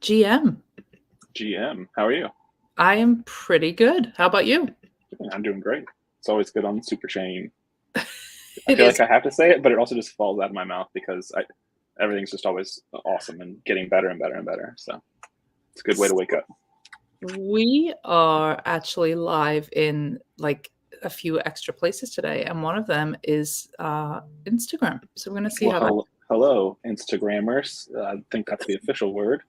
GM. GM, how are you? I am pretty good. How about you? I'm doing great. It's always good on Superchain. I It feel is. like I have to say it, but it also just falls out of my mouth because everything's just always awesome and getting better and better and better. So it's a good way to wake up. We are actually live in like a few extra places today, and one of them is Instagram. So we're going to see how that. Well, hello, Instagrammers. I think that's the official word.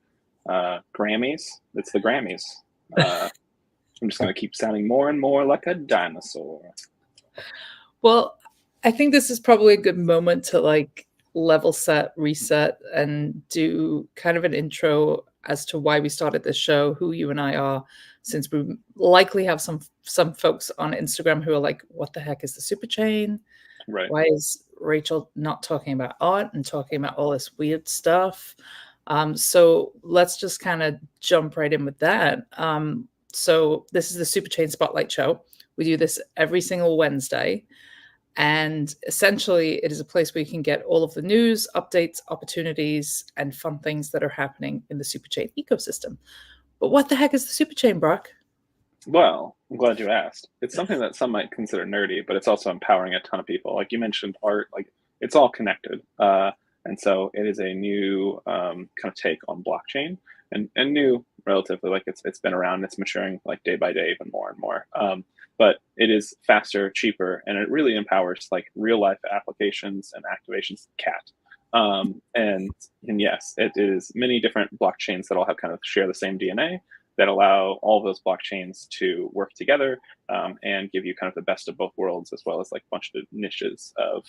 Grammys. It's the Grammys. I'm just going to keep sounding more and more like a dinosaur. Well, I think this is probably a good moment to like level set, reset, and do kind of an intro as to why we started this show, who you and I are, since we likely have some folks on Instagram who are like, what the heck is the Superchain? Right. Why is Rachel not talking about art and talking about all this weird stuff? So let's just kind of jump right in with that. So this is the Superchain Spotlight show. We do this every single Wednesday. And essentially, it is a place where you can get all of the news, updates, opportunities, and fun things that are happening in the Superchain ecosystem. But what the heck is the Superchain, Brock? Well, I'm glad you asked. It's something that some might consider nerdy, but it's also empowering a ton of people. Like you mentioned, art, like it's all connected. And so it is a new kind of take on blockchain and new relatively, like it's been around, it's maturing like day by day, even more and more. But it is faster, cheaper, and it really empowers like real life applications and activations. Cat. And yes, it is many different blockchains that all have kind of share the same DNA that allow all of those blockchains to work together and give you kind of the best of both worlds, as well as like a bunch of niches of,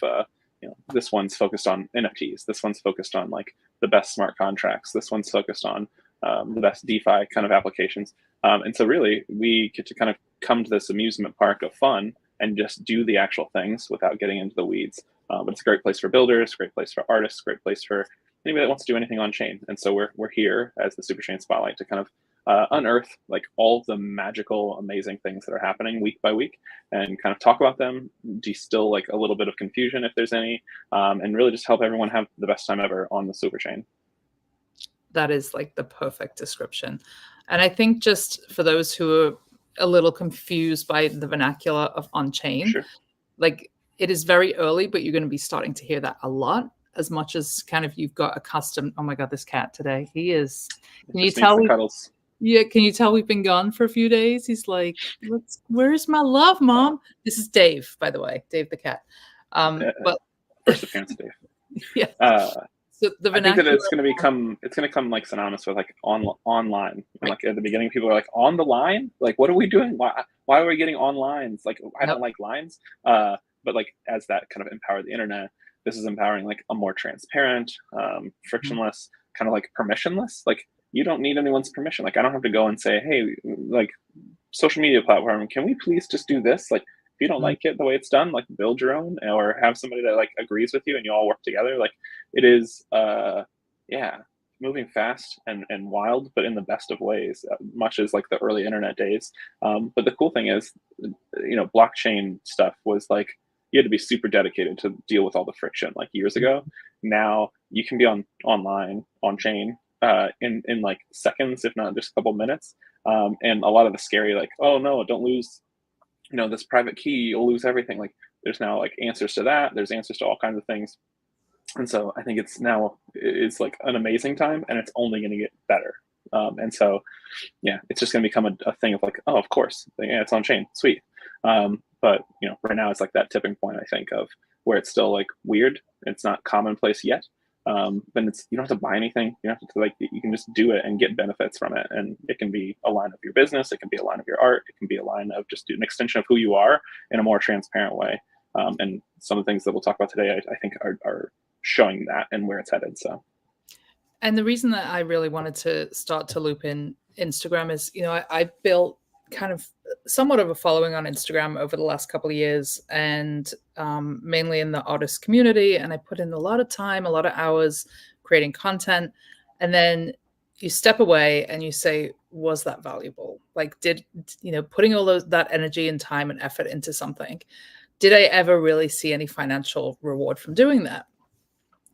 this one's focused on NFTs. This one's focused on like the best smart contracts. This one's focused on the best DeFi kind of applications. And so really we get to kind of come to this amusement park of fun and just do the actual things without getting into the weeds. But it's a great place for builders, great place for artists, great place for anybody that wants to do anything on chain. And so we're here as the Superchain Spotlight to kind of unearth like all the magical, amazing things that are happening week by week and kind of talk about them, distill like a little bit of confusion if there's any, and really just help everyone have the best time ever on the Superchain. That is like the perfect description. And I think just for those who are a little confused by the vernacular of on-chain, Sure. like it is very early, but you're going to be starting to hear that a lot, as much as kind of you've got accustomed. Oh my God, this cat today. He is. Can you tell? Cuddles. Yeah, can you tell we've been gone for a few days? He's like, where's my love, Mom? This is Dave, by the way, Dave the cat. But first appearance of Dave. Yeah. So the I think that it's going to become like synonymous with like online. And like at the beginning, people are like on the line. Like, what are we doing? Why are we getting on lines? Like, I don't like lines. But like as that kind of empowered the internet, this is empowering like a more transparent, frictionless, kind of like permissionless. Like you don't need anyone's permission. Like I don't have to go and say, hey, like social media platform, can we please just do this? Like if you don't like it the way it's done, like build your own or have somebody that like agrees with you and you all work together. Like it is, moving fast and wild, but in the best of ways, much as like the early internet days. But the cool thing is, blockchain stuff was like, you had to be super dedicated to deal with all the friction like years ago. Now you can be online on chain in like seconds, if not just a couple minutes. And a lot of the scary, like, oh no, don't lose, this private key, you'll lose everything. Like there's now like answers to that. There's answers to all kinds of things. And so I think it's like an amazing time and it's only going to get better. And so, yeah, it's just going to become a thing of like, oh, of course, yeah, it's on chain. Sweet. But, right now it's like that tipping point, I think, of where it's still like weird. It's not commonplace yet. But you don't have to buy anything. You don't have to you can just do it and get benefits from it. And it can be a line of your business. It can be a line of your art. It can be a line of just an extension of who you are in a more transparent way. And some of the things that we'll talk about today, I think are showing that and where it's headed. So. And the reason that I really wanted to start to loop in Instagram is, I built kind of somewhat of a following on Instagram over the last couple of years, and mainly in the artist community. And I put in a lot of time, a lot of hours creating content. And then you step away and you say, was that valuable? Like, did, putting all that energy and time and effort into something, did I ever really see any financial reward from doing that?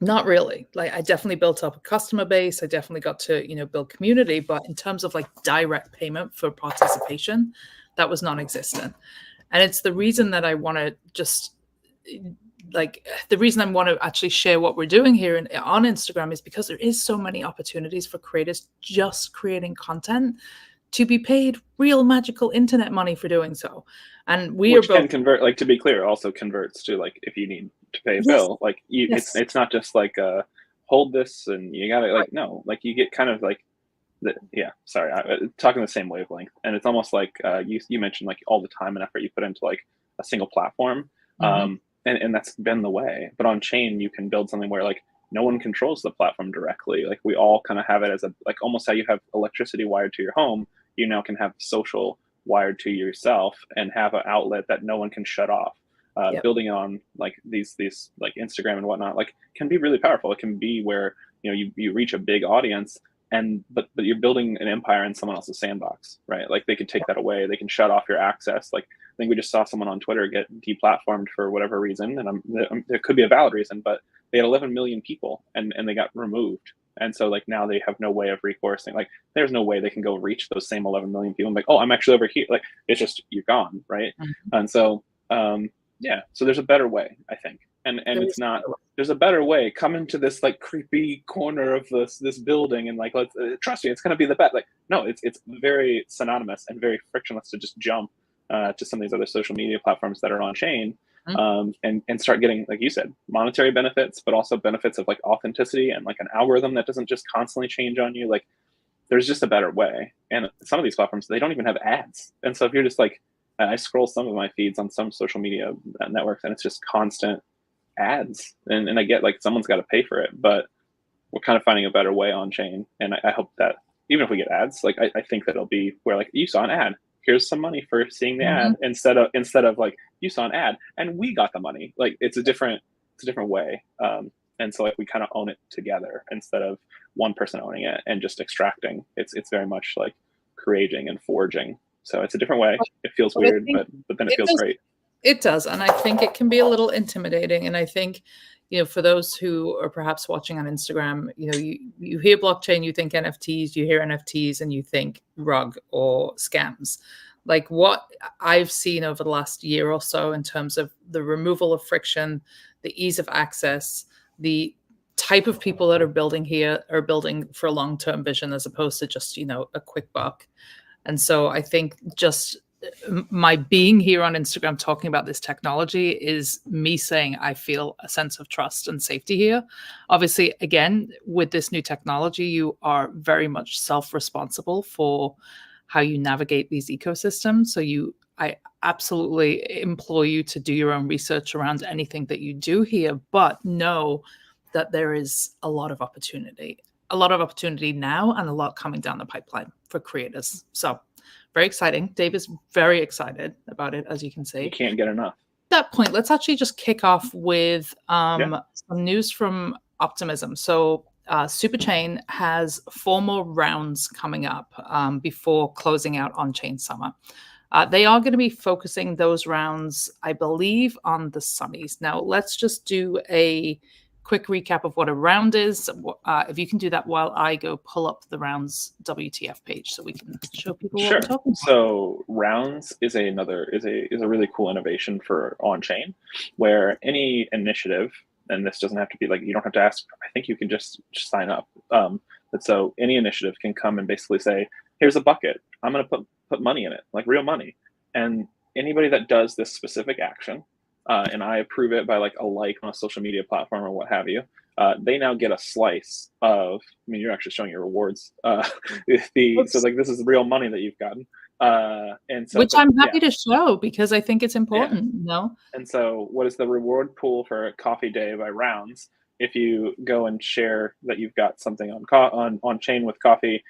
Not really. Like, I definitely built up a customer base. I definitely got to, build community. But in terms of like direct payment for participation, that was non-existent. And it's the reason that I want to just like the reason I want to actually share what we're doing here on Instagram is because there is so many opportunities for creators just creating content to be paid real magical internet money for doing so. And we Which are both can convert, like, to be clear, also converts to, like, if you need to pay a yes, bill, like, yes, it's not just like, hold this and you gotta, right. like, no, like, you get kind of like yeah, sorry, talking the same wavelength, and it's almost like, you mentioned, like, all the time and effort you put into, like, a single platform, Mhm. and that's been the way. But on chain, you can build something where, like, no one controls the platform directly. Like, we all kind of have it as a, like, almost how you have electricity wired to your home, you now can have social wired to yourself and have an outlet that no one can shut off. Yep. Building on like these like Instagram and whatnot, like, can be really powerful. It can be where you reach a big audience, and but you're building an empire in someone else's sandbox, right? Like, they can take that away, they can shut off your access. Like, I think we just saw someone on Twitter get deplatformed for whatever reason, and there could be a valid reason, but they had 11 million people, and they got removed. And so, like, now they have no way of recoursing. Like, there's no way they can go reach those same 11 million people and be like, oh, I'm actually over here. Like, it's just, you're gone, right? Mhm. And so, yeah, so there's a better way, I think. And There it's is not, there's a better way. Come into this like creepy corner of this building and like, let's trust me, it's gonna be the best. Like, no, it's very synonymous and very frictionless to just jump to some of these other social media platforms that are on chain, Mhm. and start getting, like you said, monetary benefits, but also benefits of like authenticity and like an algorithm that doesn't just constantly change on you. Like, there's just a better way. And some of these platforms, they don't even have ads. And so if you're just like, I scroll some of my feeds on some social media networks, and it's just constant ads. And I get, like, someone's got to pay for it, but we're kind of finding a better way on chain. And I hope that even if we get ads, like, I think that it'll be where, like, you saw an ad, here's some money for seeing the Mhm. ad, instead of like, you saw an ad and we got the money. Like, it's a different way. And so, like, we kind of own it together instead of one person owning it and just extracting. It's very much like creating and forging. So it's a different way. It feels But I weird, think but then it it feels does great. it does, and I think it can be a little intimidating, and I think, for those who are perhaps watching on Instagram, you hear blockchain, you think NFTs, you hear NFTs, and you think rug or scams. Like, what I've seen over the last year or so in terms of the removal of friction, the ease of access, the type of people that are building here are building for a long-term vision as opposed to just, a quick buck. And so I think just my being here on Instagram talking about this technology is me saying I feel a sense of trust and safety here. Obviously, again, with this new technology, you are very much self-responsible for how you navigate these ecosystems. So I absolutely implore you to do your own research around anything that you do here, but know that there is a lot of opportunity now and a lot coming down the pipeline for creators. So very exciting. Dave is very excited about it, as you can You see. can't get enough. At that point, let's actually just kick off with Yeah. some news from Optimism. So Superchain has 4 more rounds coming up before closing out on-chain summer. They are going to be focusing those rounds, I believe, on the Sunnies. Now, let's just do a quick recap of what a round is. If you can do that while I go pull up the rounds WTF page so we can show people what we're Sure. talking about. So rounds is a really cool innovation for on chain, where any initiative, and this doesn't have to be like, you don't have to ask. I think you can just sign up. But so any initiative can come and basically say, here's a bucket. I'm going to put money in it, like real money, and anybody that does this specific action, and I approve it by like a like on a social media platform or what have you, they now get a slice of. I mean, you're actually showing your rewards. So Oops. like, this is real money that you've gotten. And so, Which but I'm yeah, happy to show because I think it's yeah. important, And so, what is the reward pool for a coffee day by rounds? If you go and share that you've got something on chain with coffee,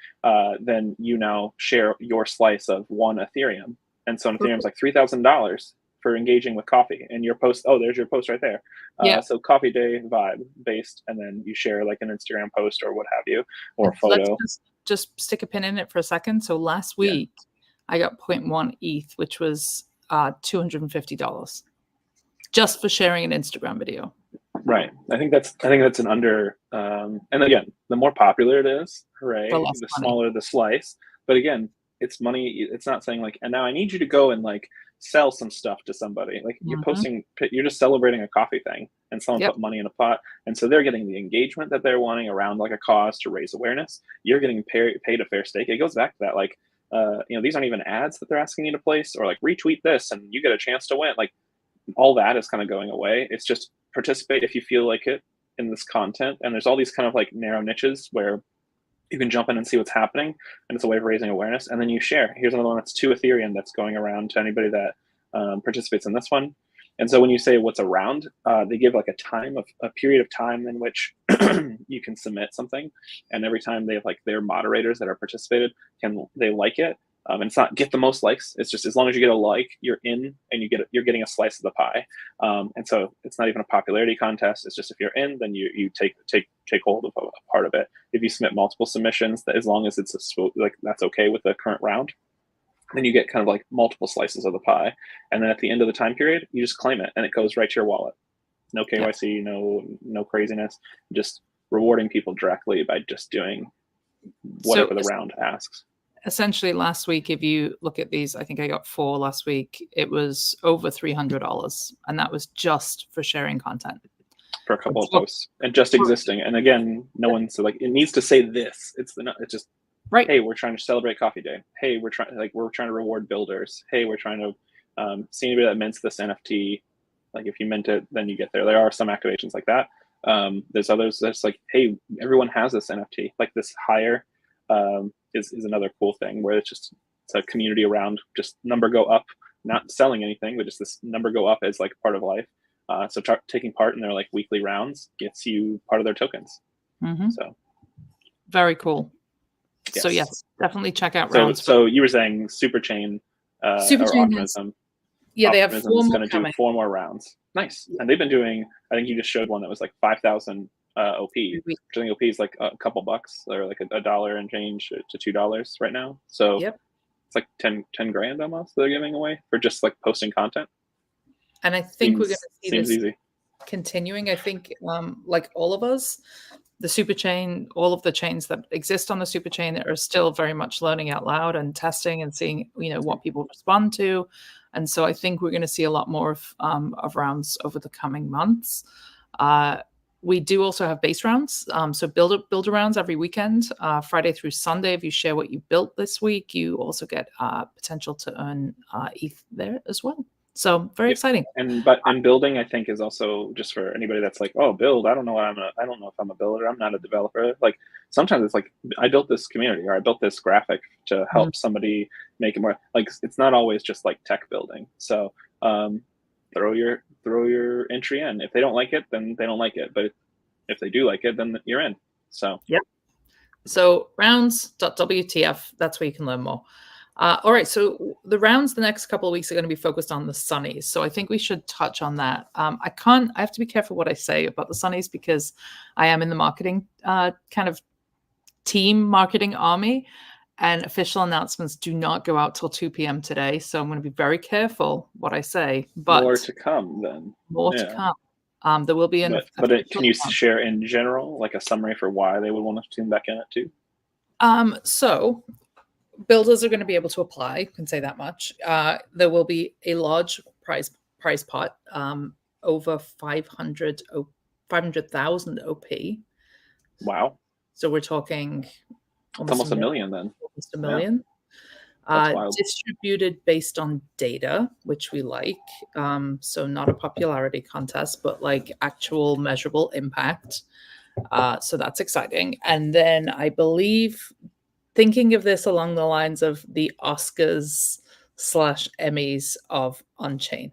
then you now share your slice of 1 Ethereum. And so, Ethereum's like $3,000 for engaging with coffee. And your post, oh, there's your post right there. Yeah. So coffee day vibe based, and then you share like an Instagram post or what have you, or a Let's photo. just stick a pin in it for a second. So last Yeah. week I got 0.1 ETH, which was $250 just for sharing an Instagram video. Right. I think that's an under, and again, the more popular it is, The hooray, less the money. smaller the slice. But again, it's money. It's not saying like, and now I need you to go and like sell some stuff to somebody. Like Mhm. you're just celebrating a coffee thing, and someone Yep. put money in a pot, and so they're getting the engagement that they're wanting around like a cause to raise awareness. You're getting paid a fair stake. It goes back to that like, these aren't even ads that they're asking you to place or like retweet this and you get a chance to win. Like all that is kind of going away. It's just participate if you feel like it in this content. And there's all these kind of like narrow niches where you can jump in and see what's happening. And it's a way of raising awareness. And then you share. Here's another one that's 2 Ethereum that's going around to anybody that participates in this one. And so when you say what's around, they give like a period of time in which you can submit something. And every time they have like their moderators that are participated, they like it. And it's not get the most likes. It's just as long as you get a like, you're in, and you're getting a slice of the pie. And so it's not even a popularity contest. It's just if you're in, then you take hold of a part of it. If you submit multiple submissions, that as long as it's like that's okay with the current round, then you get kind of like multiple slices of the pie. And then at the end of the time period, you just claim it, and it goes right to your wallet. No Yep. KYC, no craziness. Just rewarding people directly by just doing whatever the round asks. Essentially, last week, if you look at these, I think I got 4 last week. It was over $300, and that was just for sharing content For a couple of posts and just existing. And again, no one's like, it needs to say this. It's just right. Hey, we're trying to celebrate coffee day. Hey, we're trying to reward builders. Hey, we're trying to see anybody that mints this NFT. Like if you mint it, then you get there. There are some activations like that. There's others that's like, hey, everyone has this NFT. Like this hire is another cool thing where it's a community around just number go up, not selling anything, but just this number go up as like part of life. So taking part in their like weekly rounds gets you part of their tokens. Mm-hmm. So very cool. Yes. So yes, definitely check out so, rounds. So you were saying Superchain, or Optimism. They have 4 is more going to do 4 more rounds. Nice. And they've been doing, I think you just showed one that was like 5,000 OP, which I think OP is like a couple bucks, or like a dollar and change to $2 right now. So it's like 10 grand almost they're giving away for just like posting content. And I think we're going to see this easy. Continuing. I think like all of us, the Superchain, all of the chains that exist on the Superchain are still very much learning out loud and testing and seeing, what people respond to. And so I think we're going to see a lot more of rounds over the coming months. We do also have base rounds. So builder rounds every weekend, Friday through Sunday. If you share what you built this week, you also get potential to earn ETH there as well. So very exciting. And building, I think, is also just for anybody that's like, oh, build. I don't know if I'm a builder. I'm not a developer. Like sometimes it's like I built this community or I built this graphic to help somebody make it more. Like it's not always just like tech building. So throw your entry in. If they don't like it, then they don't like it. But if they do like it, then you're in. So So rounds.wtf. That's where you can learn more. All right, so the rounds the next couple of weeks are going to be focused on the Sunnies. So I think we should touch on that. I have to be careful what I say about the Sunnies because I am in the marketing kind of team marketing army, and official announcements do not go out till 2 p.m. today. So I'm going to be very careful what I say. But more to come then. More to come. There will be an. But can you share in general like a summary for why they would want to tune back in at 2? So builders are going to be able to apply. I can say that much. There will be a large prize pot, over 500,000 OP. Wow. So we're talking almost a million then. Almost a million. Distributed based on data, which we like. So not a popularity contest, but like actual measurable impact. So that's exciting. And then I believe, thinking of this along the lines of the Oscars/Emmys of Onchain.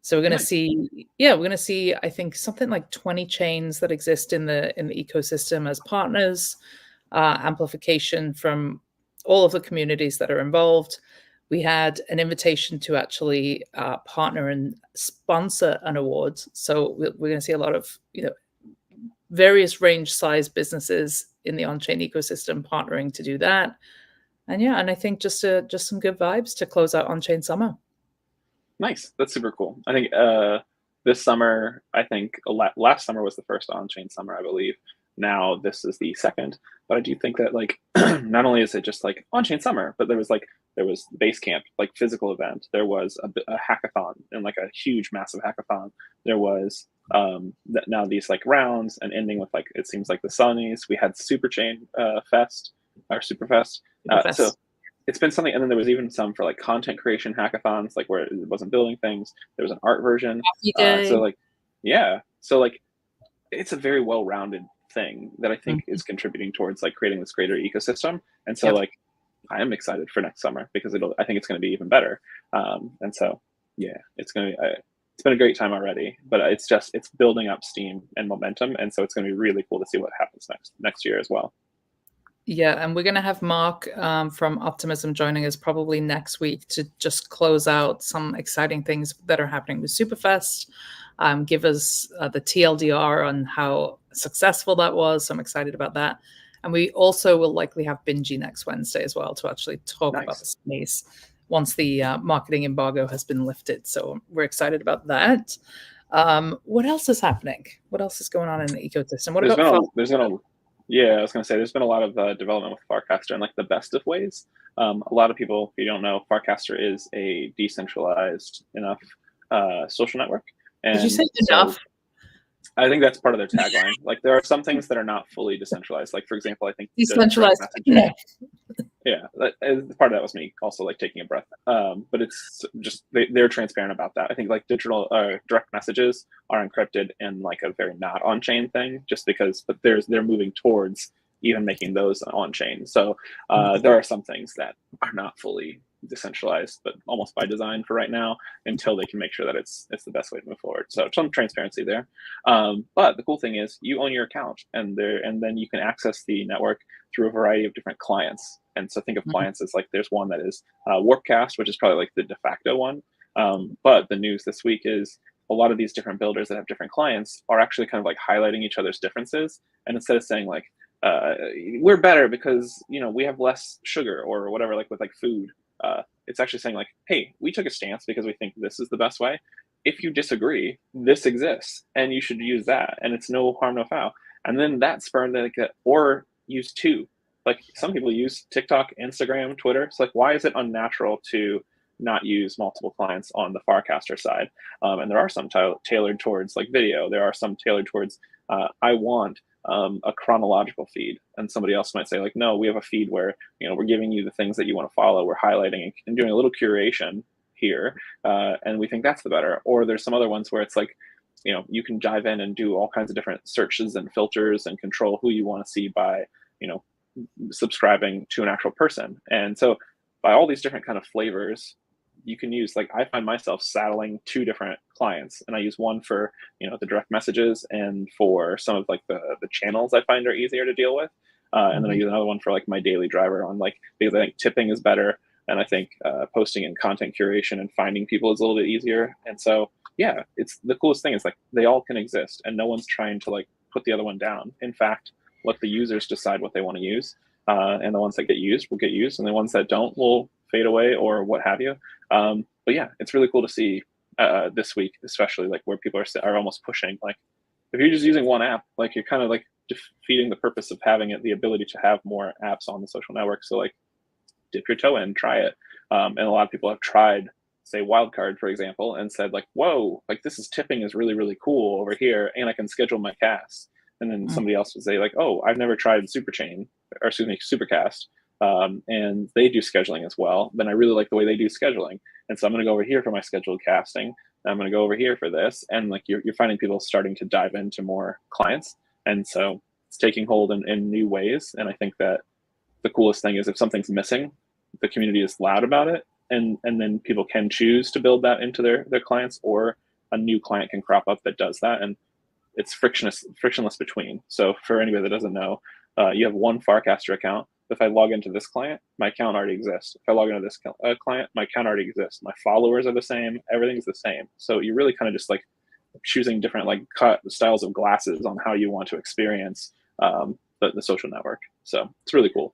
So we're going to see, I think something like 20 chains that exist in the ecosystem as partners, amplification from all of the communities that are involved. We had an invitation to actually partner and sponsor an award. So we're going to see a lot of, various range size businesses in the on-chain ecosystem partnering to do that. And I think just some good vibes to close out on-chain summer. Nice. That's super cool. I think this summer, I think last summer was the first on-chain summer, I believe. Now this is the second, but I do think that like not only is it just like on-chain summer, but there was Basecamp, like physical event. There was a hackathon, and like a huge, massive hackathon. There was now these like rounds, and ending with like, it seems like the Sunnies. We had Superchain Fest or Superfest. So it's been something. And then there was even some for like content creation hackathons, like where it wasn't building things. There was an art version. So like, yeah. So like, it's a very well-rounded thing that I think is contributing towards like creating this greater ecosystem. And so like, I am excited for next summer because I think it's going to be even better. And so, yeah, it's going to be, it's been a great time already, but it's building up steam and momentum. And so it's going to be really cool to see what happens next year as well. Yeah, and we're going to have Mark from Optimisn joining us probably next week to just close out some exciting things that are happening with Superfest. Give us the TLDR on how successful that was. So I'm excited about that. And we also will likely have Bingy next Wednesday as well to actually talk about the space once the marketing embargo has been lifted. So we're excited about that. What else is happening? What else is going on in the ecosystem? What Yeah, I was going to say there's been a lot of development with Farcaster in like the best of ways. A lot of people, if you don't know, Farcaster is a decentralized enough social network. And did you say enough? I think that's part of their tagline. Like there are some things that are not fully decentralized. Like for example, I think decentralized. Yeah, part of that was me also like taking a breath. But it's just they're transparent about that. I think like digital direct messages are encrypted in like a very not on-chain thing, just because. But they're moving towards even making those on-chain. So there are some things that are not fully decentralized, but almost by design for right now, until they can make sure that it's the best way to move forward. So some transparency there. But the cool thing is you own your account, and then you can access the network through a variety of different clients. And so think of clients as like, there's one that is Warpcast, which is probably like the de facto one. But the news this week is a lot of these different builders that have different clients are actually kind of like highlighting each other's differences. And instead of saying like, we're better because, we have less sugar or whatever, like with like food, it's actually saying like, hey, we took a stance because we think this is the best way. If you disagree, this exists and you should use that, and it's no harm, no foul. And then that spurned like, or use two. Like some people use TikTok, Instagram, Twitter. It's like, why is it unnatural to not use multiple clients on the Farcaster side? And there are some tailored towards like video. There are some tailored towards, I want a chronological feed. And somebody else might say like, no, we have a feed where, we're giving you the things that you want to follow. We're highlighting and doing a little curation here. And we think that's the better. Or there's some other ones where it's like, you can dive in and do all kinds of different searches and filters and control who you want to see by, subscribing to an actual person. And so by all these different kind of flavors, you can use, like, I find myself saddling two different clients, and I use one for, the direct messages and for some of like the channels I find are easier to deal with. And then I use another one for like my daily driver on, like, because I think tipping is better. And I think posting and content curation and finding people is a little bit easier. And so, yeah, it's the coolest thing is like they all can exist and no one's trying to like put the other one down. In fact, let the users decide what they want to use. And the ones that get used will get used, and the ones that don't will fade away or what have you. But yeah, it's really cool to see this week, especially like where people are almost pushing. Like if you're just using one app, like you're kind of like defeating the purpose of having the ability to have more apps on the social network. So like dip your toe in, try it. And a lot of people have tried, say Wildcard, for example, and said like, whoa, like this is tipping is really, really cool over here. And I can schedule my casts. And then somebody else would say like, oh, I've never tried Superchain, or excuse me, Supercast. And they do scheduling as well. Then I really like the way they do scheduling. And so I'm going to go over here for my scheduled casting. I'm going to go over here for this. And like you're finding people starting to dive into more clients. And so it's taking hold in new ways. And I think that the coolest thing is if something's missing, the community is loud about it. And then people can choose to build that into their clients, or a new client can crop up that does that. And it's frictionless between. So for anybody that doesn't know, you have one Farcaster account. If I log into this client, my account already exists. If I log into this client, my account already exists. My followers are the same. Everything's the same. So you're really kind of just like choosing different like styles of glasses on how you want to experience the social network. So it's really cool.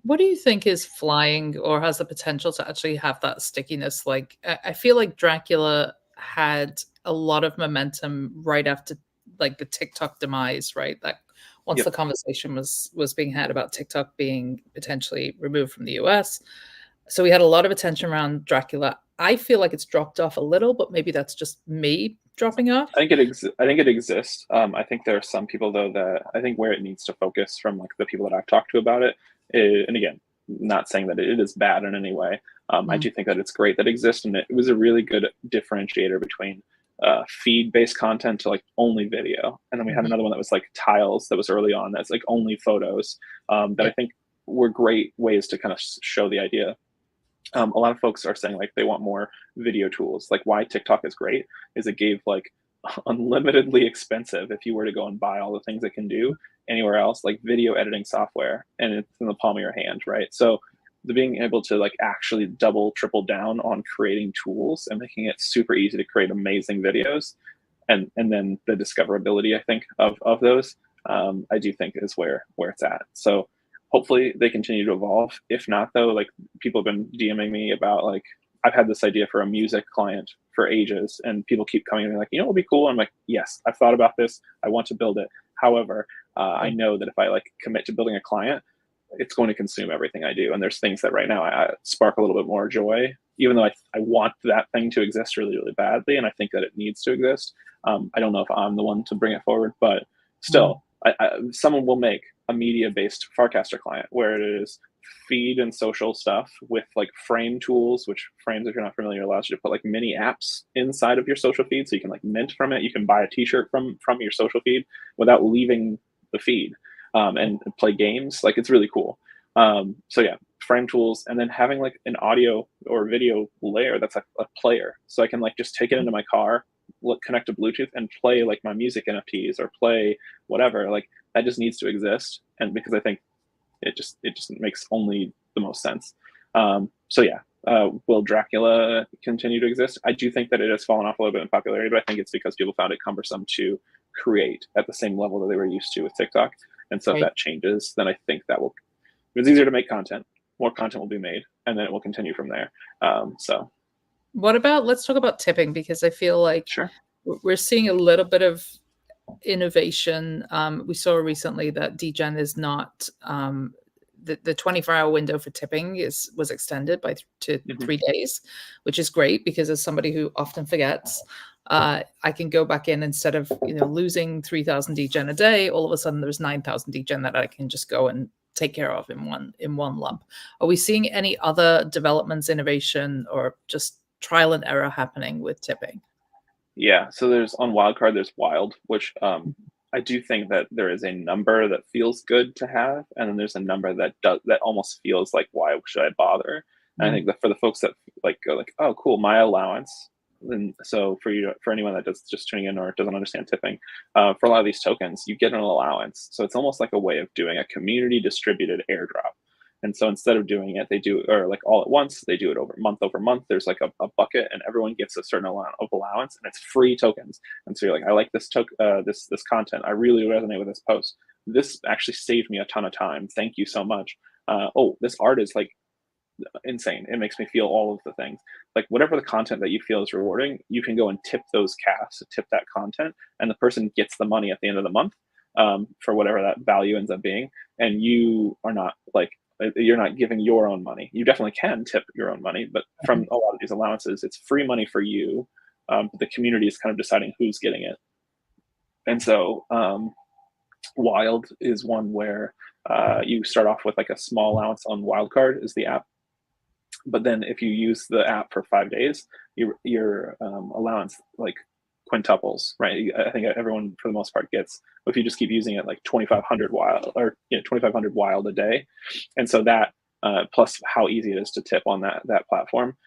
What do you think is flying or has the potential to actually have that stickiness? Like, I feel like Dracula had a lot of momentum right after like the TikTok demise, right? That once Yep. the conversation was being had about TikTok being potentially removed from the US. So we had a lot of attention around Dracula. I feel like it's dropped off a little, but maybe that's just me dropping off. I think it exists. I think there are some people though that I think where it needs to focus from like the people that I've talked to about it, and again, not saying that it is bad in any way. I Mm. do think that it's great that it exists, and it was a really good differentiator between feed-based content to like only video, and then we had Mhm. another one that was like tiles that was early on that's like only photos. That Yeah. I think were great ways to kind of show the idea. A lot of folks are saying like they want more video tools. Like why TikTok is great is it gave like unlimitedly expensive if you were to go and buy all the things it can do anywhere else, like video editing software, and it's in the palm of your hand, right? So the being able to like actually double, triple down on creating tools and making it super easy to create amazing videos, and then the discoverability, I think, of those, I do think is where it's at. So hopefully they continue to evolve. If not, though, like people have been DMing me about like I've had this idea for a music client for ages, and people keep coming to me like, you know, what would be cool. I'm like, yes, I've thought about this. I want to build it. However, I know that if I like commit to building a client, it's going to consume everything I do. And there's things that right now I spark a little bit more joy, even though I want that thing to exist really, really badly. And I think that it needs to exist. I don't know if I'm the one to bring it forward, but Mm. still, someone will make a media-based Farcaster client where it is feed and social stuff with like frame tools, which frames, if you're not familiar, allows you to put like mini apps inside of your social feed, so you can like mint from it. You can buy a T-shirt from your social feed without leaving the feed, and play games. Like it's really cool. So yeah, frame tools, and then having like an audio or video layer that's like a player, so I can like just take it into my car, connect to Bluetooth, and play like my music NFTs or play whatever. Like that just needs to exist, and because I think it just makes only the most sense. So yeah, will Dracula continue to exist? I do think that it has fallen off a little bit in popularity, but I think it's because people found it cumbersome to create at the same level that they were used to with TikTok. And so if Right. that changes, then I think that will. It's easier to make content. More content will be made, and then it will continue from there. So What about let's talk about tipping because I feel like sure. we're seeing a little bit of innovation. We saw recently that DGen is not the 24-hour window for tipping was extended to Hmm. 3 days, which is great because as somebody who often forgets, I can go back in instead of losing 3,000 DGen a day. All of a sudden, there's 9,000 DGen that I can just go and take care of in one lump. Are we seeing any other developments, innovation, or just trial and error happening with tipping? Yeah, so there's on wildcard, there's wild, which I do think that there is a number that feels good to have, and then there's a number that almost feels like why should I bother? And I Mm. think that for the folks that like go like, oh cool, my allowance. And so for anyone that does just tuning in or doesn't understand tipping, for a lot of these tokens, you get an allowance. So it's almost like a way of doing a community distributed airdrop. And so instead of doing it, they do or like all at once, they do it over month. There's like a bucket, and everyone gets a certain amount of allowance, and it's free tokens. And so you're like, I like this content. I really resonate with this post. This actually saved me a ton of time. Thank you so much. Oh, this art is like insane. It makes me feel all of the things. Like whatever the content that you feel is rewarding, you can go and tip those casts, tip that content, and the person gets the money at the end of the month, for whatever that value ends up being. And you are not like you're not giving your own money. You definitely can tip your own money, but from a lot of these allowances, it's free money for you. But the community is kind of deciding who's getting it. And so Wild is one where you start off with like a small allowance on Wildcard is the app, but then if you use the app for 5 days, your allowance like quintuples, right? I think everyone for the most part gets. If you just keep using it like 2,500 wild or 2,500 wild a day, and so that plus how easy it is to tip on that platform,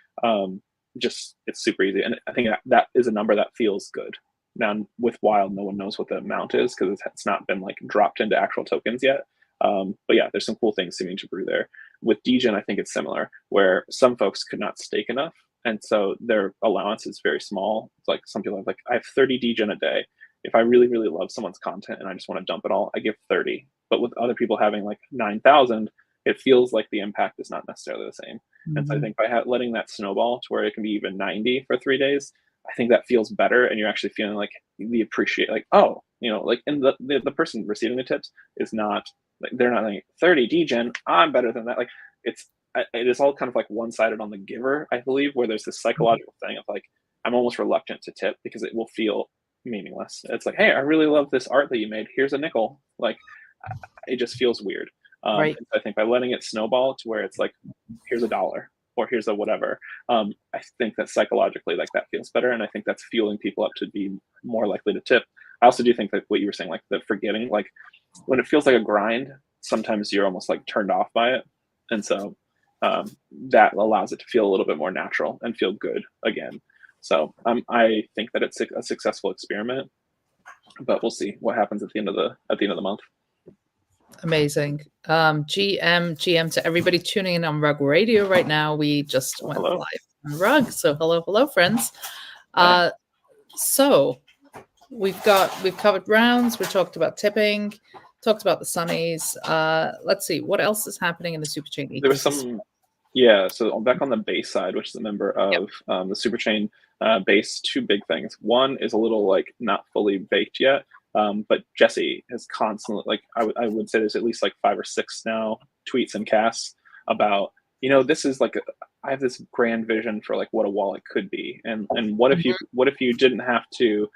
just it's super easy. And I think that is a number that feels good. Now with Wild, no one knows what the amount is because it's not been like dropped into actual tokens yet. But yeah, there's some cool things seeming to brew there. With DGen, I think it's similar, where some folks could not stake enough, and so their allowance is very small. It's like some people have like, I have 30 DGen a day. If I really, really love someone's content and I just want to dump it all, I give 30. But with other people having like 9,000, it feels like the impact is not necessarily the same. And so I Mhm. think by letting that snowball to where it can be even 90 for 3 days, I think that feels better, and you're actually feeling like the appreciate, like, oh, like, and the person receiving the tips is not like, they're not like 30 degen, I'm better than that. Like, it's it is all kind of like one-sided on the giver, I believe, where there's this psychological thing of like, I'm almost reluctant to tip because it will feel meaningless. It's like, hey, I really love this art that you made. Here's a nickel. Like, it just feels weird. Right. And I think by letting it snowball to where it's like, here's $1 or here's a whatever, I think that psychologically, like, that feels better, and I think that's fueling people up to be more likely to tip. I also do think that what you were saying, like the forgetting, like when it feels like a grind, sometimes you're almost like turned off by it, and so that allows it to feel a little bit more natural and feel good again. So I think that it's a successful experiment, but we'll see what happens at the end of the month. Amazing. GM to everybody tuning in on Rug Radio right now. We just went Hello. live on Rug. So hello, friends. Hi. So we've covered rounds, we talked about tipping, talked about the sunnies. Let's see, what else is happening in the Superchain ecosystem? There was some, yeah. So back on the base side, which is a member of the Superchain base, two big things. One is a little like not fully baked yet, but Jesse has constantly, like, I would say there's at least like 5 or 6 now tweets and casts about, this is like I have this grand vision for like what a wallet could be, and what if you didn't have to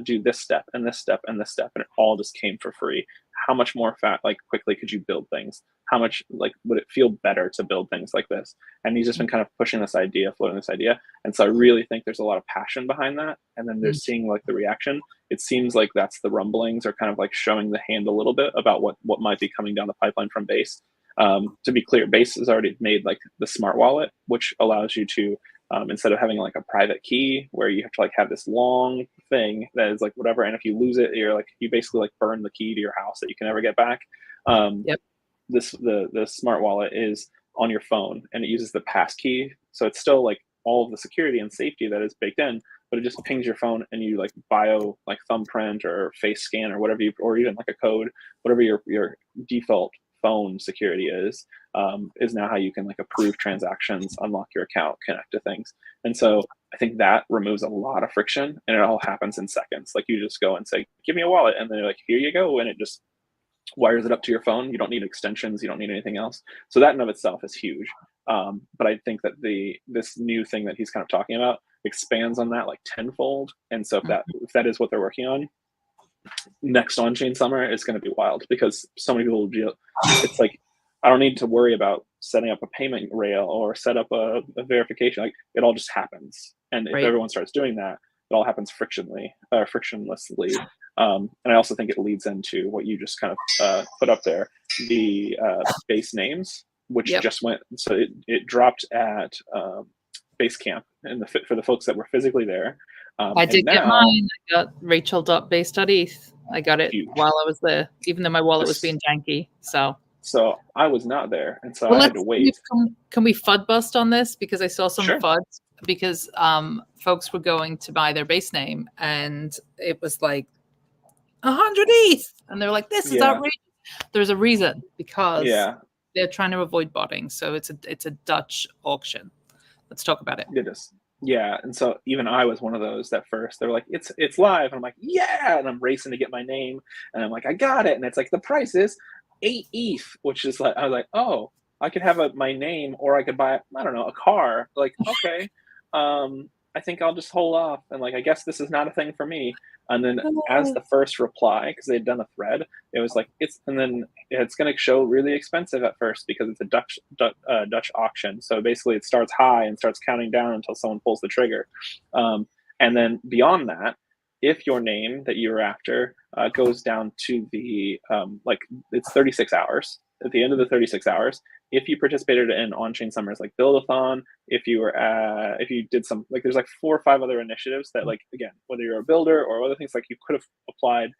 do this step and this step and this step, and it all just came for free? How much more quickly could you build things? How much like would it feel better to build things like this? And he's just been kind of pushing this idea, floating this idea. And so I really think there's a lot of passion behind that. And then they're seeing like the reaction. It seems like that's the rumblings are kind of like showing the hand a little bit about what might be coming down the pipeline from Base. To be clear, Base has already made like the smart wallet, which allows you to, instead of having like a private key where you have to like have this long thing that is like whatever, and if you lose it, you basically like burn the key to your house that you can never get back. The smart wallet is on your phone, and it uses the pass key, so it's still like all of the security and safety that is baked in, but it just pings your phone, and you like bio like thumbprint or face scan or whatever or even like a code, whatever your default phone security is now how you can like approve transactions, unlock your account, connect to things. And so I think that removes a lot of friction, and it all happens in seconds. Like, you just go and say, give me a wallet, and then they're like, here you go, and it just wires it up to your phone. You don't need extensions, you don't need anything else. So that in of itself is huge. But I think that this new thing that he's kind of talking about expands on that like tenfold. And so if that is what they're working on, next on-chain summer is going to be wild, because so many people will it's like, I don't need to worry about setting up a payment rail or set up a verification. Like, it all just happens. And if everyone starts doing that, it all happens frictionlessly. And I also think it leads into what you just kind of put up there, the base names, which just went, so it dropped at base camp, and for the folks that were physically there. I did get mine. I got Rachel.base.eth. I got it while I was there, even though my wallet was being janky. So I was not there, and so I had to wait. Can we FUD bust on this? Because I saw some FUDs, because folks were going to buy their base name, and it was like 100 ETH, and they're like, this is outrageous. There's a reason, because they're trying to avoid botting. So it's a Dutch auction. Let's talk about it. It is. Yeah, and so even I was one of those that first. They're like, it's live, and I'm like, yeah, and I'm racing to get my name, and I'm like, I got it, and it's like, the price is 8 ETH, which is like, I was like, oh, I could have my name, or I could buy, I don't know, a car. Like, okay, I think I'll just hold off, and like, I guess this is not a thing for me. And then as the first reply, because they'd done a thread, it was like, it's going to show really expensive at first because it's a Dutch auction. So basically it starts high and starts counting down until someone pulls the trigger. And then beyond that, if your name that you're after goes down to the, like, it's 36 hours. At the end of the 36 hours, if you participated in on-chain summers like Buildathon, if you did some, like, there's like 4 or 5 other initiatives that, like, again, whether you're a builder or other things, like, you could have applied,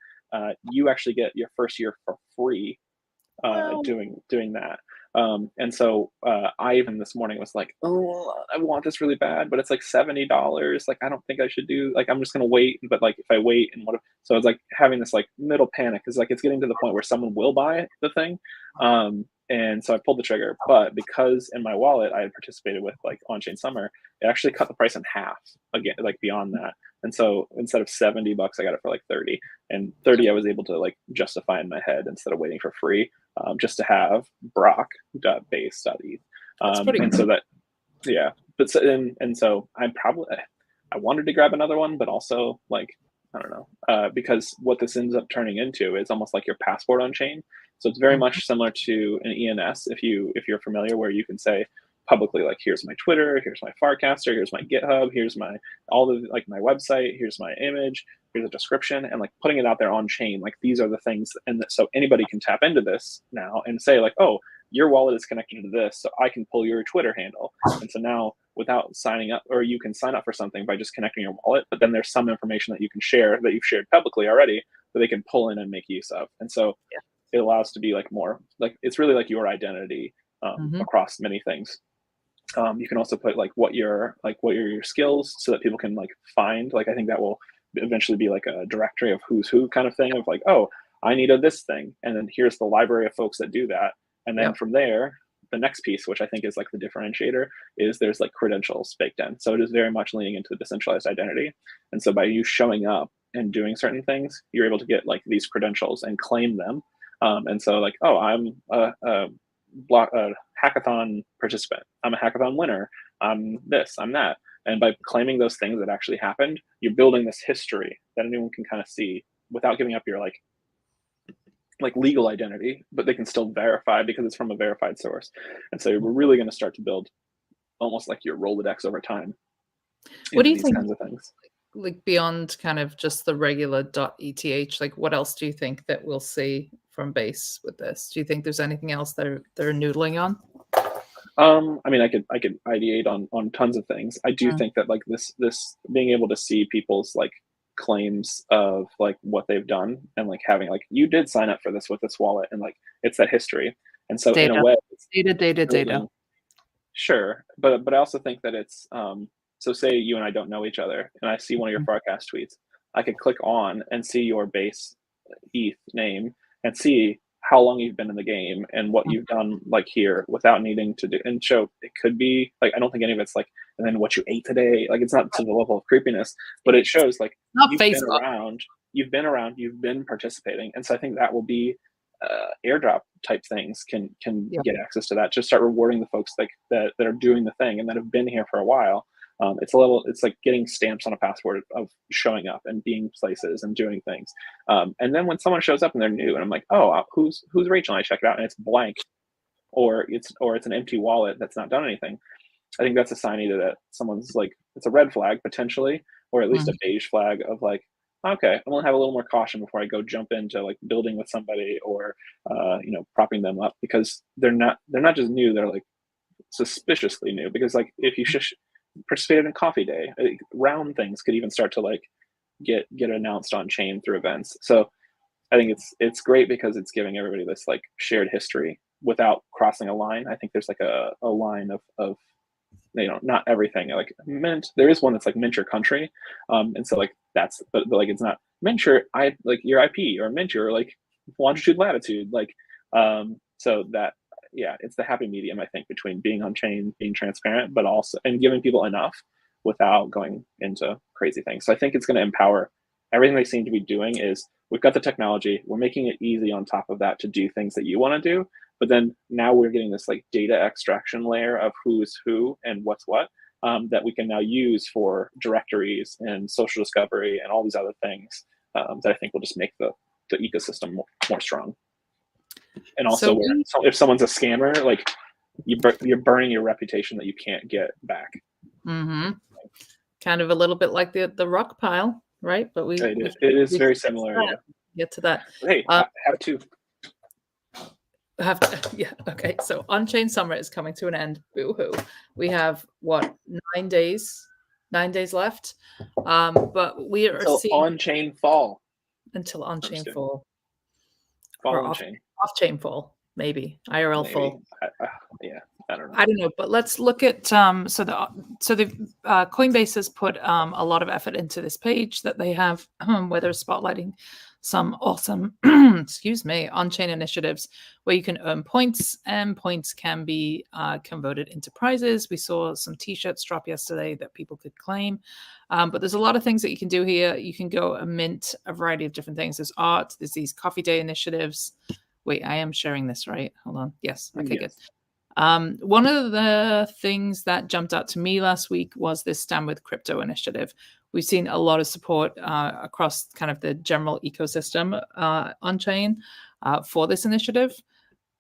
you actually get your first year for free doing that. And so I even this morning was like, oh, I want this really bad, but it's like $70. Like, I don't think I should do, like, I'm just gonna wait. But like, if I wait, and what if, so it's like having this like middle panic, is like, it's getting to the point where someone will buy the thing. And so I pulled the trigger, but because in my wallet I had participated with like on-chain summer, it actually cut the price in half again, like beyond that. And so instead of $70, I got it for like 30, and 30 I was able to like justify in my head instead of waiting for free, just to have brock.base.eth. That's pretty And good. so that, yeah, but so, and so I wanted to grab another one, but also like, I don't know, because what this ends up turning into is almost like your passport on chain. So it's very much similar to an ENS, if you're familiar, where you can say publicly, like, here's my Twitter, here's my Farcaster, here's my GitHub, here's my like my website, here's my image, here's a description, and like putting it out there on chain. Like these are the things, and so anybody can tap into this now and say like, oh, your wallet is connected to this, so I can pull your Twitter handle. And so now, without signing up, or you can sign up for something by just connecting your wallet, but then there's some information that you can share that you've shared publicly already that they can pull in and make use of. And so it allows to be like more like, it's really like your identity across many things. You can also put like what your skills, so that people can like find, like, I think that will eventually be like a directory of who's who kind of thing, of like, oh, I need this thing, and then here's the library of folks that do that. And then from there, the next piece, which I think is like the differentiator, is there's like credentials baked in. So it is very much leaning into the decentralized identity. And so by you showing up and doing certain things, you're able to get like these credentials and claim them. And so like, oh, I'm a hackathon participant, I'm a hackathon winner, I'm this, I'm that. And by claiming those things that actually happened, you're building this history that anyone can kind of see without giving up your like legal identity, but they can still verify because it's from a verified source. And so we're really going to start to build almost like your Rolodex over time. What do you think, kinds of things, like beyond kind of just the regular .eth, like what else do you think that we'll see from Base with this? Do you think there's anything else they're noodling on? I mean, I could ideate on tons of things. I do think that like this being able to see people's like claims of like what they've done, and like having like, you did sign up for this with this wallet, and like it's that history. And so in a way, it's data. Sure, but I also think that it's so say you and I don't know each other, and I see one of your Farcast tweets, I could click on and see your base ETH name and see how long you've been in the game and what you've done like here without needing to do, and show it could be like, I don't think any of it's like, and then what you ate today, like it's not to the level of creepiness, but it shows like not you've Facebook. been around, you've been participating. And so I think that will be airdrop type things can get access to that, just start rewarding the folks like that are doing the thing and that have been here for a while. It's like getting stamps on a passport of showing up and being places and doing things. And then when someone shows up and they're new, and I'm like, oh, who's Rachel? And I check it out and it's blank, or it's an empty wallet that's not done anything. I think that's a sign either that someone's like, it's a red flag potentially, or at least a beige flag of like, okay, I'm gonna have a little more caution before I go jump into like building with somebody or propping them up, because they're not just new, they're like suspiciously new. Because like if you participated in coffee day, round things could even start to like get announced on chain through events. So I think it's great because it's giving everybody this like shared history without crossing a line. I think there's like a line of not everything like mint. There is one that's like mint your country, and so like that's but like it's not mint your your IP, or mint your like longitude latitude, like so that it's the happy medium, I think, between being on chain, being transparent, but also and giving people enough without going into crazy things. So I think it's going to empower everything they seem to be doing. Is we've got the technology, we're making it easy on top of that to do things that you want to do. But then now we're getting this like data extraction layer of who's who and what's what, that we can now use for directories and social discovery and all these other things that I think will just make the ecosystem more strong. And also, if someone's a scammer, like you're burning your reputation that you can't get back. Kind of a little bit like the rock pile, right? But it is very similar. Get to that. Hey, I have two. Okay, so on-chain summer is coming to an end. Boo-hoo. We have what, 9 days left, but we are seeing on-chain fall until on-chain fall, or off-chain fall, maybe IRL fall. I don't know. I don't know, but let's look at so the Coinbase has put a lot of effort into this page that they have where they're spotlighting some awesome, excuse me, on-chain initiatives where you can earn points, and points can be converted into prizes. We saw some t-shirts drop yesterday that people could claim. But there's a lot of things that you can do here. You can go and mint a variety of different things. There's art, there's these coffee day initiatives. Wait, I am sharing this, right? Hold on. Yes. Okay, Yes. good. One of the things that jumped out to me last week was this Stand with Crypto initiative. We've seen a lot of support across kind of the general ecosystem on chain for this initiative.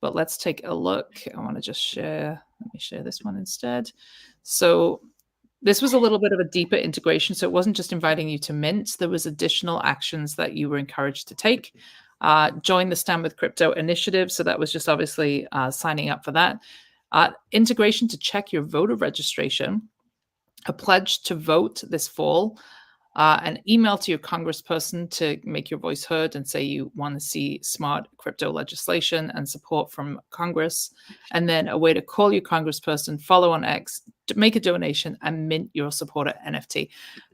But let's take a look. I want to just share. Let me share this one instead. So this was a little bit of a deeper integration. So it wasn't just inviting you to mint. There was additional actions that you were encouraged to take. Join the Stand with Crypto initiative. So that was just obviously signing up for that. Integration to check your voter registration, a pledge to vote this fall, an email to your congressperson to make your voice heard and say you want to see smart crypto legislation and support from Congress, and then a way to call your congressperson, follow on X, make a donation, and mint your supporter NFT.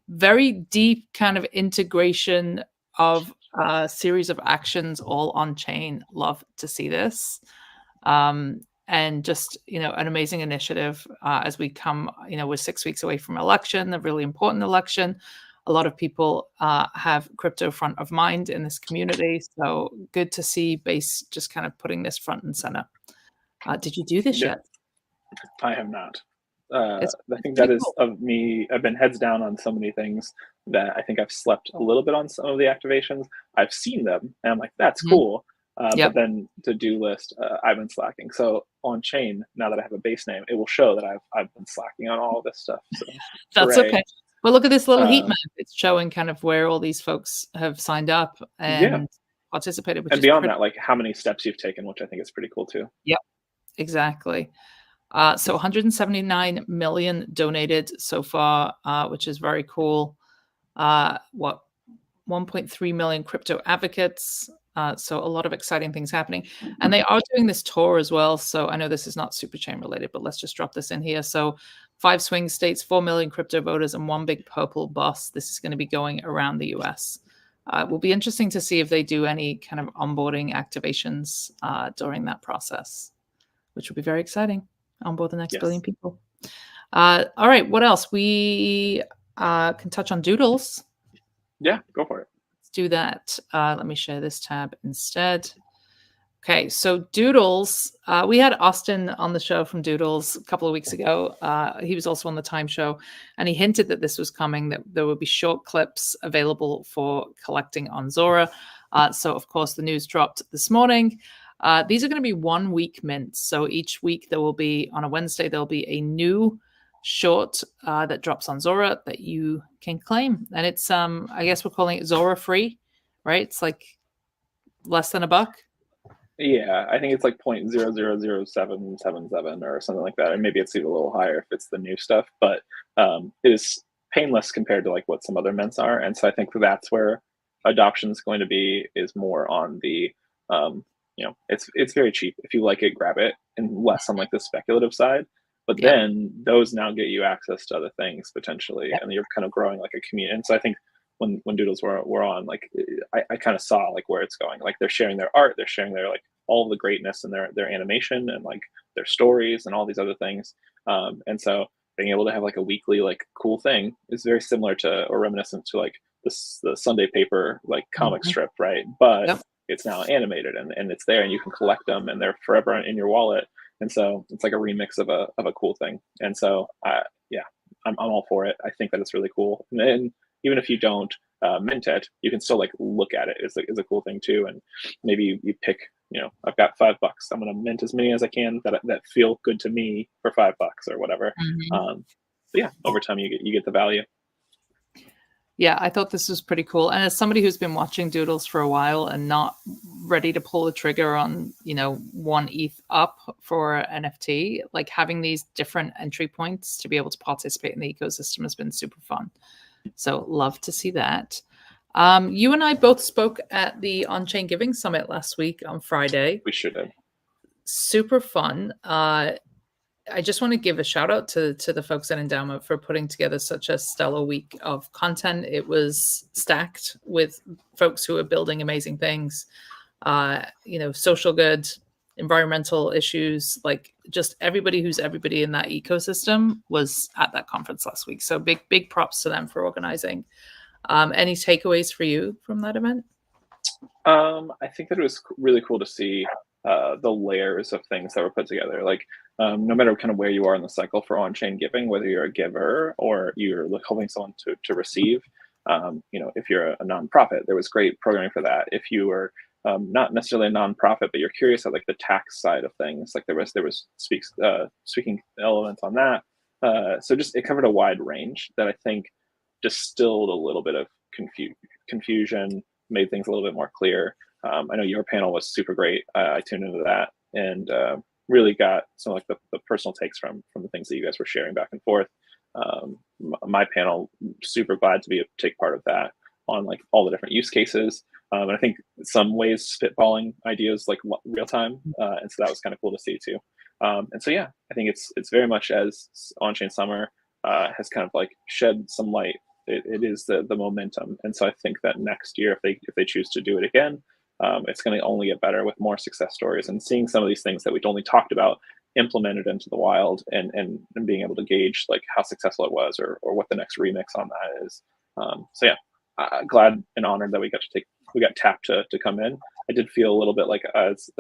Very deep kind of integration of a series of actions all on chain. Love to see this. And just, an amazing initiative as we come, we're 6 weeks away from election, a really important election. A lot of people have crypto front of mind in this community. So good to see Base just kind of putting this front and center. Did you do this yet? I have not. I think that is of me. I've been heads down on so many things that I think I've slept a little bit on some of the activations. I've seen them and I'm like, that's cool. But then to-do list, I've been slacking. So on chain, now that I have a base name, it will show that I've been slacking on all of this stuff. So that's okay. Well, look at this little heat map. It's showing kind of where all these folks have signed up and participated. And beyond that, like how many steps you've taken, which I think is pretty cool too. Yep, exactly. So 179 million donated so far, which is very cool. 1.3 million crypto advocates. So a lot of exciting things happening. And they are doing this tour as well. So I know this is not Superchain related, but let's just drop this in here. So 5 swing states, 4 million crypto voters, and 1 big purple bus. This is going to be going around the US. It will be interesting to see if they do any kind of onboarding activations during that process, which will be very exciting. Onboard the next billion people. All right, what else? We can touch on Doodles. Yeah, go for it. Let's do that. Let me share this tab instead. Okay, so Doodles, we had Austin on the show from Doodles a couple of weeks ago. He was also on the Time Show, and he hinted that this was coming, that there would be short clips available for collecting on Zora. So, of course, the news dropped this morning. These are going to be 1 week mints. So each week there will be, on a Wednesday, there'll be a new short that drops on Zora that you can claim. And it's, I guess we're calling it Zora free, right? It's like less than $1. Yeah, I think it's like 0.000777 or something like that. And maybe it's even a little higher if it's the new stuff, but it is painless compared to like what some other mints are. And so I think that's where adoption is going to be, is more on the, it's very cheap. If you like it, grab it, and less on like the speculative side. But then those now get you access to other things potentially, and you're kind of growing like a community. And so I think when Doodles were on, like I kind of saw like where it's going. Like they're sharing their art, they're sharing their like all the greatness and their animation and like their stories and all these other things. And so being able to have like a weekly like cool thing is very similar to, or reminiscent to, like the Sunday paper like comic strip, right? But it's now animated and it's there and you can collect them and they're forever in your wallet. And so it's like a remix of a cool thing. And so I'm all for it. I think that it's really cool. And even if you don't mint it, you can still like look at it. Is a cool thing too. And maybe you pick, I've got $5. I'm going to mint as many as I can that feel good to me for $5 or whatever. But yeah, over time you get the value. Yeah, I thought this was pretty cool. And as somebody who's been watching Doodles for a while and not ready to pull the trigger on, 1 ETH up for NFT, like having these different entry points to be able to participate in the ecosystem has been super fun. So love to see that. You and I both spoke at the On-Chain Giving Summit last week on Friday. We should have. Super fun. I just want to give a shout out to the folks at Endowment for putting together such a stellar week of content. It was stacked with folks who are building amazing things, social good, environmental issues, like just everybody who's everybody in that ecosystem was at that conference last week. So big props to them for organizing. Any takeaways for you from that event? I think that it was really cool to see the layers of things that were put together. Like, no matter kind of where you are in the cycle for on-chain giving, whether you're a giver or you're helping someone to receive, if you're a nonprofit, there was great programming for that. If you were not necessarily a nonprofit, but you're curious at like the tax side of things, like there was speaking elements on that. So just it covered a wide range that I think distilled a little bit of confusion, made things a little bit more clear. I know your panel was super great. I tuned into that and really got some like the personal takes from the things that you guys were sharing back and forth. My panel, super glad to take part of that on like all the different use cases. And I think in some ways spitballing ideas like real time. And so that was kind of cool to see too. And so, yeah, I think it's very much as on-chain summer has kind of like shed some light. It is the momentum. And so I think that next year, if they choose to do it again, it's going to only get better with more success stories and seeing some of these things that we'd only talked about implemented into the wild and being able to gauge like how successful it was or what the next remix on that is. So yeah, glad and honored that we got tapped to come in. I did feel a little bit like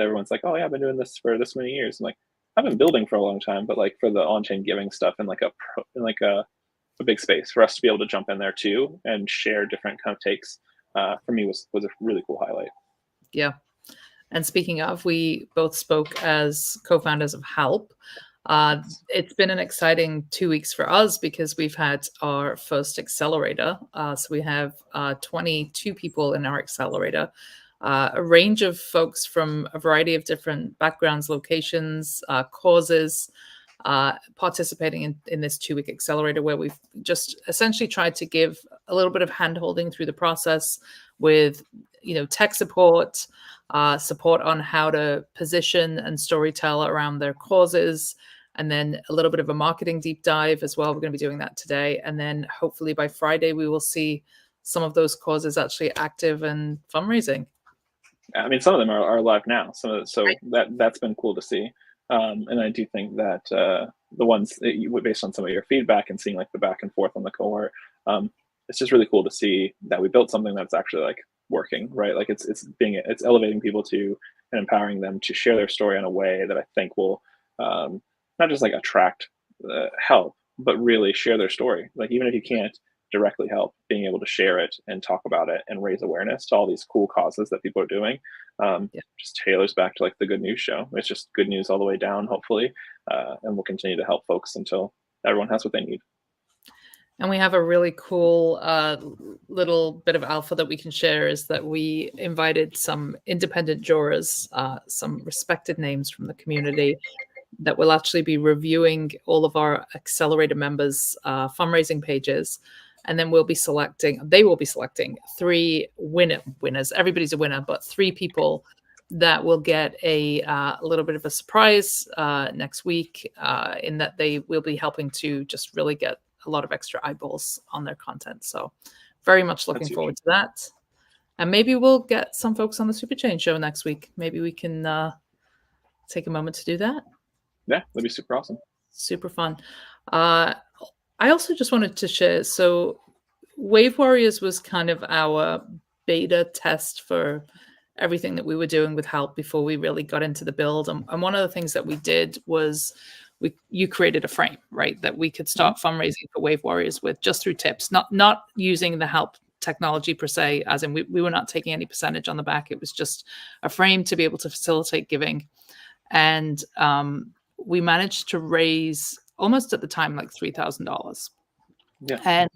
everyone's like, oh yeah, I've been doing this for this many years. I'm like, I've been building for a long time, but like for the on-chain giving stuff and like a big space for us to be able to jump in there too and share different kind of takes, for me was a really cool highlight. Yeah. And speaking of, we both spoke as co-founders of Help. It's been an exciting 2 weeks for us because we've had our first accelerator. So we have 22 people in our accelerator, a range of folks from a variety of different backgrounds, locations, causes, participating in this 2-week accelerator where we've just essentially tried to give a little bit of hand-holding through the process with tech support, support on how to position and storytell around their causes, and then a little bit of a marketing deep dive as well. We're going to be doing that today. And then hopefully by Friday, we will see some of those causes actually active and fundraising. I mean, some of them are live now. So that's been cool to see. And I do think that the ones based on some of your feedback and seeing like the back and forth on the cohort, it's just really cool to see that we built something that's actually like working, right? Like it's elevating people to and empowering them to share their story in a way that I think will not just like attract help, but really share their story. Like even if you can't directly help, being able to share it and talk about it and raise awareness to all these cool causes that people are doing, just tailors back to like the Good News show. It's just good news all the way down, hopefully, and we'll continue to help folks until everyone has what they need. And we have a really cool little bit of alpha that we can share is that we invited some independent jurors, some respected names from the community that will actually be reviewing all of our accelerator members' fundraising pages. And then they will be selecting 3 winners. Everybody's a winner, but 3 people that will get a little bit of a surprise next week in that they will be helping to just really get a lot of extra eyeballs on their content. So very much looking forward to that. And maybe we'll get some folks on the Superchain show next week. Maybe we can take a moment to do that. Yeah, that'd be super awesome. Super fun. I also just wanted to share, so Wave Warriors was kind of our beta test for everything that we were doing with Help before we really got into the build. And one of the things that we did was you created a frame, right, that we could start fundraising for Wave Warriors with just through tips, not using the Help technology per se, as in we were not taking any percentage on the back. It was just a frame to be able to facilitate giving. And we managed to raise almost at the time like $3,000. Yeah. And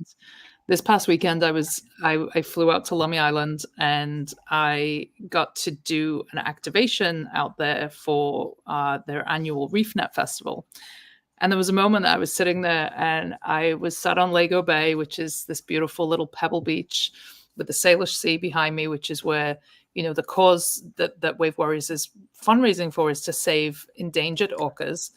this past weekend, I flew out to Lummi Island and I got to do an activation out there for their annual ReefNet Festival. And there was a moment that I was sitting there and I was sat on Lego Bay, which is this beautiful little pebble beach with the Salish Sea behind me, which is where, the cause that Wave Warriors is fundraising for is to save endangered orcas.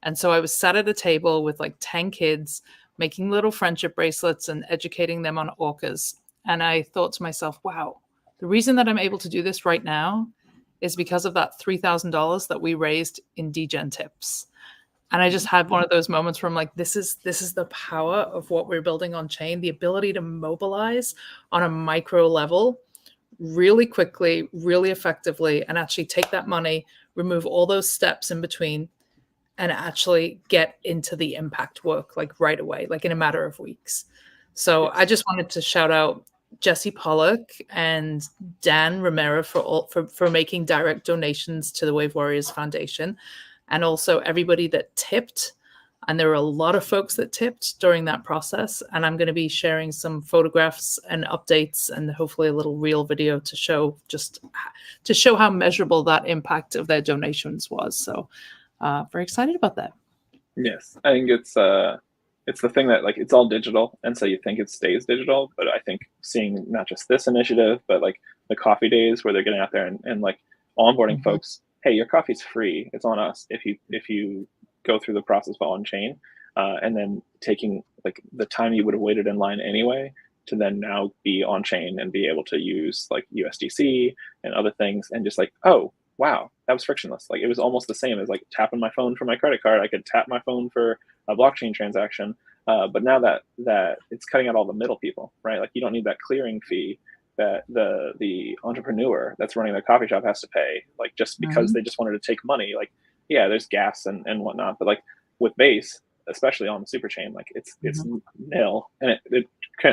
And so I was sat at a table with like 10 kids making little friendship bracelets and educating them on orcas. And I thought to myself, wow, the reason that I'm able to do this right now is because of that $3,000 that we raised in degen tips. And I just had one of those moments where I'm like, this is the power of what we're building on chain, the ability to mobilize on a micro level really quickly, really effectively, and actually take that money, remove all those steps in between, and actually get into the impact work like right away, like in a matter of weeks. So Yes. I just wanted to shout out Jesse Pollock and Dan Romero for making direct donations to the Wave Warriors Foundation, and also everybody that tipped. And there were a lot of folks that tipped during that process. And I'm going to be sharing some photographs and updates and hopefully a little reel video to show how measurable that impact of their donations was. So very excited about that. Yes, I think it's the thing that like it's all digital, and so you think it stays digital, but I think seeing not just this initiative, but like the coffee days where they're getting out there and like onboarding folks, hey, your coffee's free, it's on us if you go through the process of on chain, and then taking like the time you would have waited in line anyway to then now be on chain and be able to use like USDC and other things, and just like, oh wow, that was frictionless. Like it was almost the same as like tapping my phone for my credit card. I could tap my phone for a blockchain transaction, but now that it's cutting out all the middle people, right? Like you don't need that clearing fee that the entrepreneur that's running their coffee shop has to pay, like just because they just wanted to take money. Like yeah, there's gas and whatnot, but like with Base, especially on the Superchain, like it's nil, and it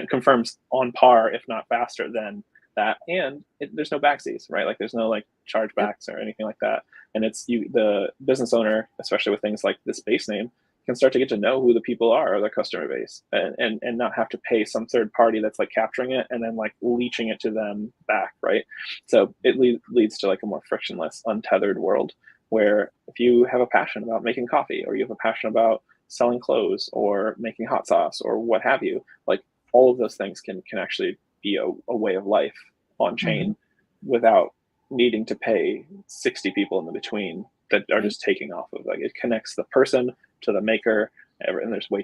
confirms on par, if not faster than that, and there's no backsies, right? Like there's no like chargebacks or anything like that, and it's the business owner, especially with things like this Base name, can start to get to know who the people are, or their customer base, and not have to pay some third party that's like capturing it and then like leeching it to them back, right? So it leads to like a more frictionless, untethered world where if you have a passion about making coffee, or you have a passion about selling clothes or making hot sauce or what have you, like all of those things can actually be a way of life on chain without needing to pay 60 people in the between that are just taking off of. Like it connects the person to the maker, and there's way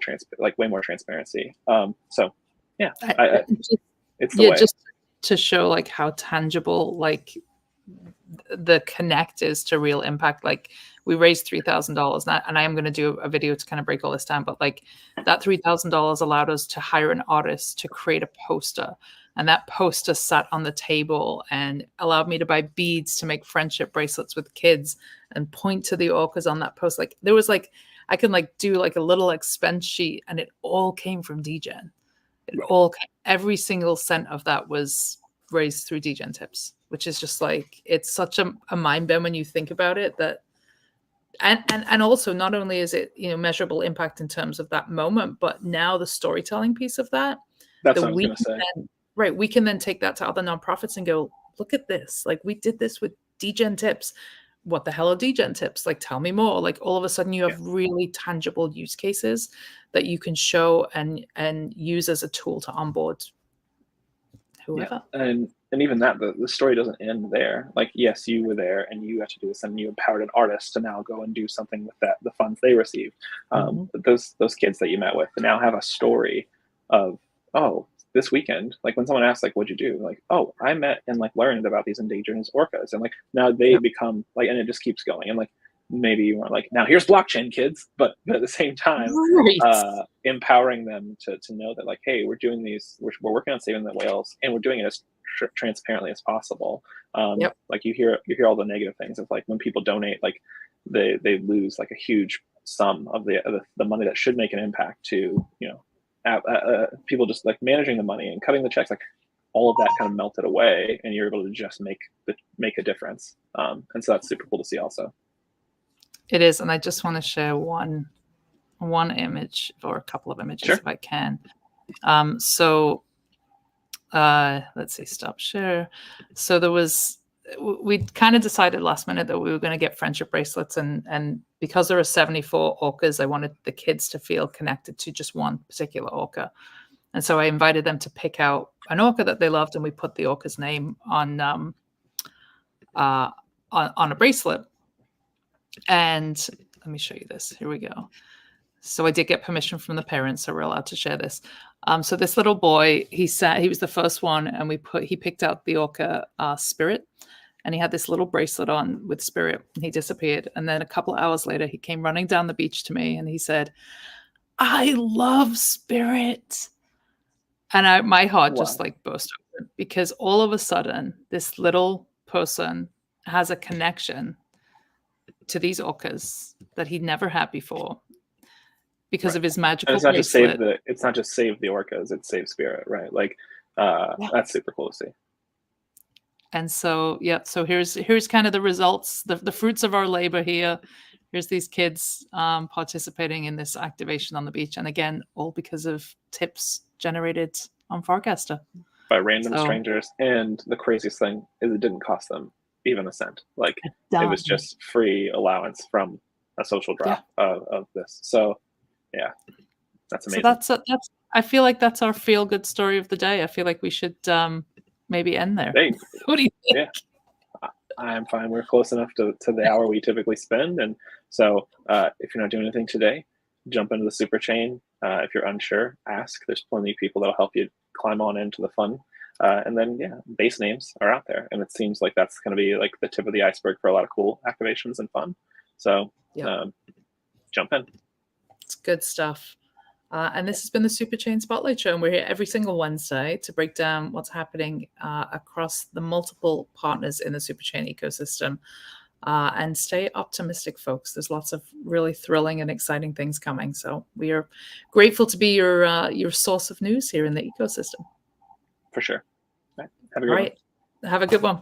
more transparency. So yeah, it's the way. Just to show like how tangible like the connect is to real impact. Like we raised $3,000, and I am going to do a video to kind of break all this down, but like that $3,000 allowed us to hire an artist to create a poster, and that poster sat on the table and allowed me to buy beads to make friendship bracelets with kids and point to the orcas on that post. Like there was like, I can like do like a little expense sheet, and it all came from degen. Every single cent of that was raised through degen tips, which is just like, it's such a mind bend when you think about it. That and also not only is it, you know, measurable impact in terms of that moment, but now the storytelling piece of that. That's what I was going to say. Right, we can then take that to other nonprofits and go, look at this. Like we did this with degen tips. What the hell are degen tips? Like tell me more. Like all of a sudden you have really tangible use cases that you can show and use as a tool to onboard whoever. Yeah. And even that, the story doesn't end there. Like, yes, you were there and you got to do this, and you empowered an artist to now go and do something with the funds they received. But those kids that you met with now have a story of, oh, this weekend, like when someone asks, like, what'd you do? Like, oh, I met and like learned about these endangered orcas, and like now they become like, and it just keeps going. And like maybe you weren't like, now here's blockchain, kids, but at the same time, empowering them to know that like, hey, we're doing these, we're working on saving the whales, and we're doing it as transparently as possible. Like you hear all the negative things of like when people donate, like they lose like a huge sum of the money that should make an impact to, you know, people just like managing the money and cutting the checks, like all of that kind of melted away, and you're able to just make a difference. And so that's super cool to see also. It is, and I just want to share one image, or a couple of images, if I can. Let's see, stop share. So we kind of decided last minute that we were going to get friendship bracelets, and because there are 74 orcas, I wanted the kids to feel connected to just one particular orca. And so I invited them to pick out an orca that they loved, and we put the orca's name on a bracelet. And let me show you this. Here we go. So I did get permission from the parents, so we're allowed to share this. So this little boy, he was the first one, and he picked out the orca Spirit, and he had this little bracelet on with Spirit, and he disappeared. And then a couple of hours later, he came running down the beach to me, and he said, "I love Spirit." And my heart just like burst open, because all of a sudden, this little person has a connection to these orcas that he'd never had before, because of his magical and it's not bracelet. it's not just save the orcas, it's save Spirit, right? Like that's super cool to see. And so so here's kind of the results, the fruits of our labor here. Here's these kids participating in this activation on the beach, and again, all because of tips generated on Farcaster by random strangers. And the craziest thing is it didn't cost them even a cent. Like it was just free allowance from a social drop of this. So yeah, that's amazing. So that's I feel like that's our feel good story of the day. I feel like we should maybe end there. Hey, what do you think? Yeah, I'm fine. We're close enough to the hour we typically spend. And so if you're not doing anything today, jump into the Superchain. If you're unsure, ask. There's plenty of people that'll help you climb on into the fun. And then, base names are out there. And it seems like that's going to be like the tip of the iceberg for a lot of cool activations and fun. So jump in. It's good stuff. And this has been the Superchain Spotlight Show, and we're here every single Wednesday to break down what's happening across the multiple partners in the Superchain ecosystem. And stay optimistic, folks. There's lots of really thrilling and exciting things coming. So we are grateful to be your source of news here in the ecosystem. For sure. All right. Have a good one. Have a good one.